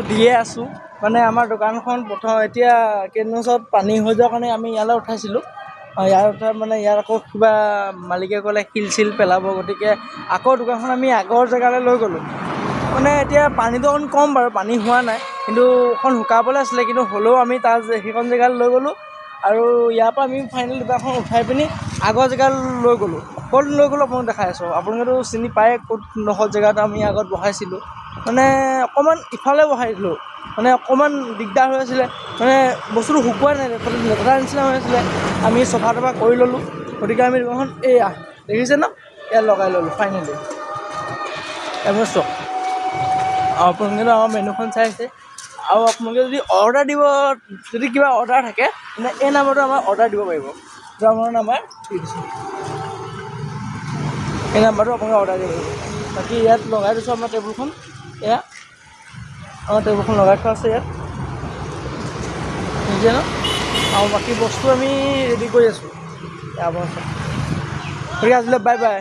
দিয়ে আছোঁ মানে আমাৰ দোকানখন প্ৰথম এতিয়া কেইদিনৰ পিছত পানী হৈ যোৱাৰ কাৰণে আমি ইয়ালৈ উঠাইছিলোঁ ইয়াৰ উঠাত মানে ইয়াত আকৌ কিবা মালিকে ক'লে শিল চিল পেলাব গতিকে আকৌ দোকানখন আমি আগৰ জেগালৈ লৈ গ'লোঁ মানে এতিয়া পানীটো অকণ কম বাৰু পানী হোৱা নাই কিন্তু অকণ শুকাবলৈ আছিলে কিন্তু হ'লেও আমি তাৰ সেইখন জেগালৈ লৈ গ'লোঁ আৰু ইয়াৰ পৰা আমি ফাইনেল দোকানখন উঠাই পিনি আগৰ জেগালৈ লৈ গ'লোঁ ক'ত লৈ গ'লোঁ আপোনাক দেখাই আছোঁ আপোনালোকেতো চিনি পায়ে ক'ত নখত জেগাত আমি আগত বহাইছিলোঁ মানে অকণমান ইফালে বহাই দিলোঁ মানে অকণমান দিগদাৰ হৈ আছিলে মানে বস্তুটো শুকুৱাই নাই লেতেৰা নিচিনা হৈ আছিলে আমি চফা তফা কৰি ল'লোঁ গতিকে আমি দোকানখন এয়া দেখিছে ন ইয়াত লগাই ল'লোঁ ফাইনেলি এইবোৰ চক আপোনালোকেতো আমাৰ মেনুখন চাইছে আৰু আপোনালোকে যদি অৰ্ডাৰ দিব যদি কিবা অৰ্ডাৰ থাকে তেন্তে এই নাম্বাৰটো আমাৰ অৰ্ডাৰ দিব পাৰিব এইটো আমাৰ নাম্বাৰ দি দিছোঁ এই নাম্বাৰটো আপোনালোকে অৰ্ডাৰ দিব পাৰিব বাকী ইয়াত লগাই দিছোঁ আমাৰ টেবুলখন এয়া আমাৰ টেবুলখন লগাই থোৱা আছে ইয়াত বুজিছে ন আৰু বাকী বস্তু আমি ৰেডি কৰি আছোঁ আপোনাৰ গতিকে আজিলৈ বাই বাই